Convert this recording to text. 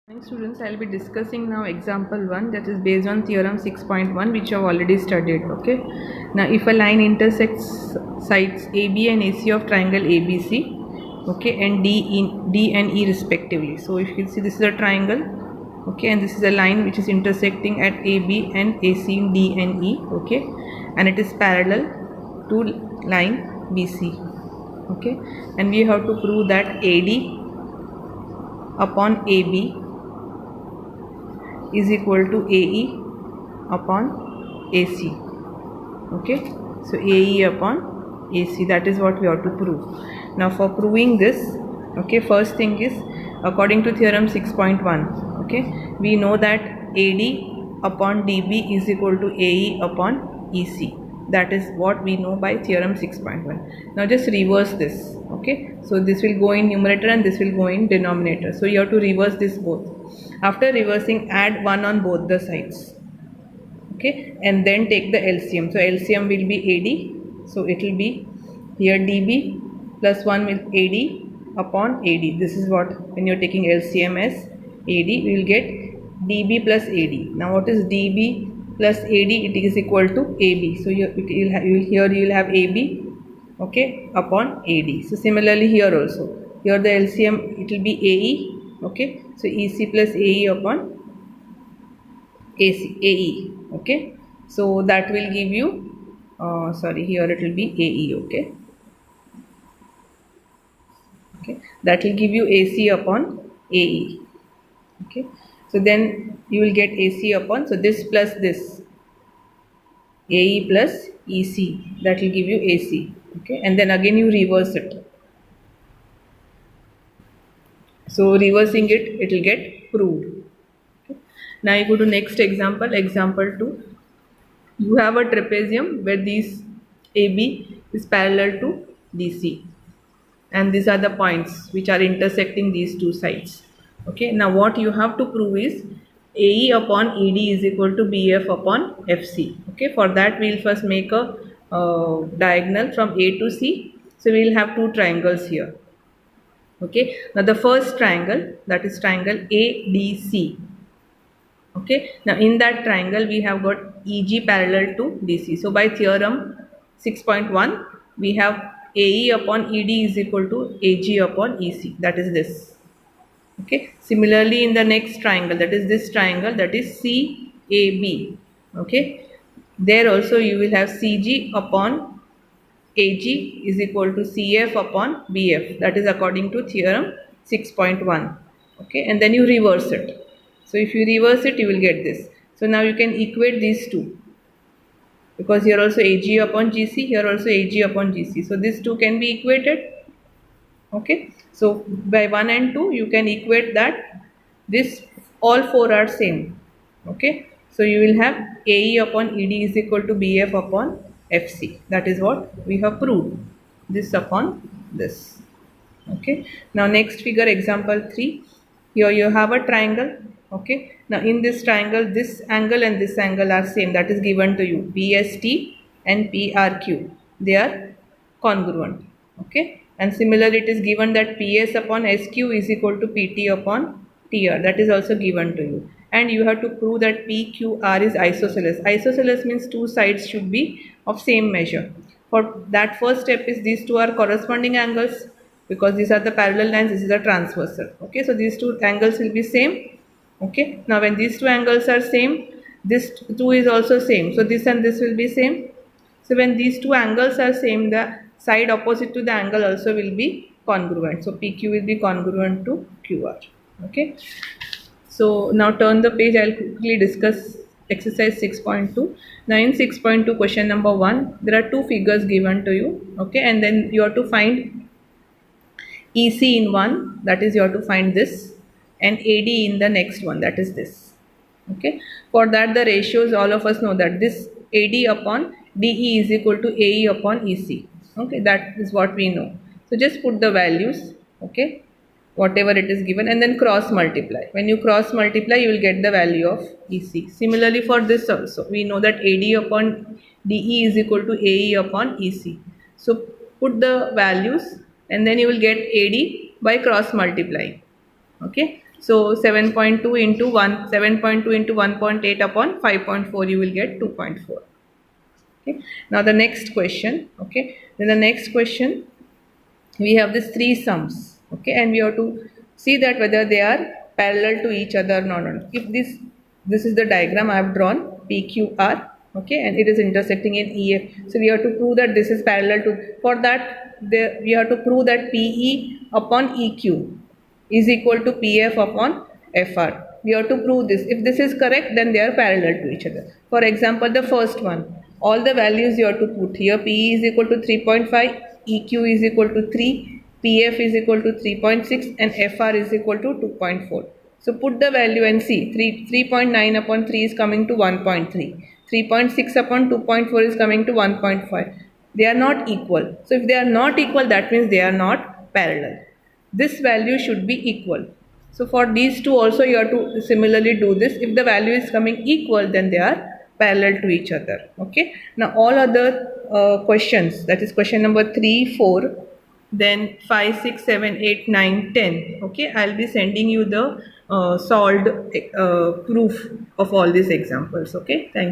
Morning students, I will be discussing now example 1, that is based on theorem 6.1, which you have already studied. Okay, now if a line intersects sides AB and AC of triangle ABC, okay, and D and E respectively. So if you can see, this is a triangle, okay, and this is a line which is intersecting at AB and AC in D and E, okay, and it is parallel to line BC, okay, and we have to prove that AD upon AB is equal to AE upon AC. Okay, so AE upon AC, that is what we have to prove. Now for proving this, okay, first thing is, according to theorem 6.1, okay, we know that AD upon DB is equal to AE upon EC. That is what we know by theorem 6.1. Now just reverse this. Okay, so this will go in numerator and this will go in denominator. So you have to reverse this both. After reversing, add 1 on both the sides. Okay, and then take the LCM. So LCM will be AD. So it will be here DB plus 1 with AD upon AD. This is what, when you are taking LCM as AD, we will get DB plus AD. Now what is DB plus AD? It is equal to AB. So here you will have AB, okay, upon AD. So similarly here also, here the LCM, it will be AE, okay, so EC plus AE upon AE, okay, so that will give you, here it will be AE, okay, that will give you AC upon AE, okay, so then you will get AC upon, so this plus this, AE plus EC, that will give you AC, okay, and then again you reverse it. So reversing it, it will get proved. Okay. Now you go to next example, example 2. You have a trapezium where these AB is parallel to DC, and these are the points which are intersecting these two sides. Okay. Now what you have to prove is AE upon ED is equal to BF upon FC. Okay. For that we will first make a diagonal from A to C. So we will have two triangles here. Okay, now the first triangle, that is triangle ADC. Okay, now in that triangle we have got EG parallel to DC. So by theorem 6.1, we have AE upon ED is equal to AG upon EC, that is this. Okay, similarly in the next triangle, that is this triangle, that is CAB. Okay, there also you will have CG upon AG is equal to CF upon BF, that is according to theorem 6.1. Okay, and then you reverse it. So if you reverse it, you will get this. So now you can equate these two, because here also AG upon GC, here also AG upon GC. So these two can be equated. Okay, so by 1 and 2 you can equate that this all four are same. Okay, so you will have AE upon ED is equal to BF upon FC. That is what we have proved, this upon this. Okay, now next figure, example 3. Here you have a triangle. Okay, now in this triangle, this angle and this angle are same, that is given to you, BST and PRQ, they are congruent. Okay, and similarly it is given that PS upon SQ is equal to PT upon TR, that is also given to you, and you have to prove that PQR is isosceles. Isosceles means two sides should be of same measure. For that, first step is these two are corresponding angles, because these are the parallel lines, this is a transversal. Okay, so these two angles will be same. Okay, now when these two angles are same, this 2 is also same, so this and this will be same. So when these two angles are same, the side opposite to the angle also will be congruent. So PQ will be congruent to QR. Okay, so now turn the page, I will quickly discuss exercise 6.2. Now in 6.2, question number 1, there are two figures given to you. Okay, and then you have to find EC in one, that is you have to find this, and AD in the next one, that is this. Okay, for that the ratios, all of us know that this AD upon DE is equal to AE upon EC. Okay, that is what we know. So just put the values, okay, whatever it is given, and then cross multiply. When you cross multiply, you will get the value of EC. Similarly for this also, we know that AD upon DE is equal to AE upon EC. So put the values and then you will get AD by cross multiplying. Okay, So 7.2 into 1, 7.2 into 1.8 upon 5.4, you will get 2.4. Okay. Now the next question. Okay. Then the next question, we have these three sums. Okay, and we have to see that whether they are parallel to each other or not. If this is the diagram I have drawn, PQR. Okay, and it is intersecting in EF. So we have to prove that this is parallel to. For that, we have to prove that PE upon EQ is equal to PF upon FR. We have to prove this. If this is correct, then they are parallel to each other. For example, the first one, all the values you have to put here. PE is equal to 3.5, EQ is equal to 3, PF is equal to 3.6, and FR is equal to 2.4. So put the value and see. 3.9 upon 3 is coming to 1.3. 3.6 upon 2.4 is coming to 1.5. They are not equal. So if they are not equal, that means they are not parallel. This value should be equal. So for these two also you have to similarly do this. If the value is coming equal, then they are parallel to each other. Okay. Now all other questions, that is question number 3, 4, then 5, 6, 7, 8, 9, 10. Okay. I'll be sending you the solved proof of all these examples. Okay. Thank you.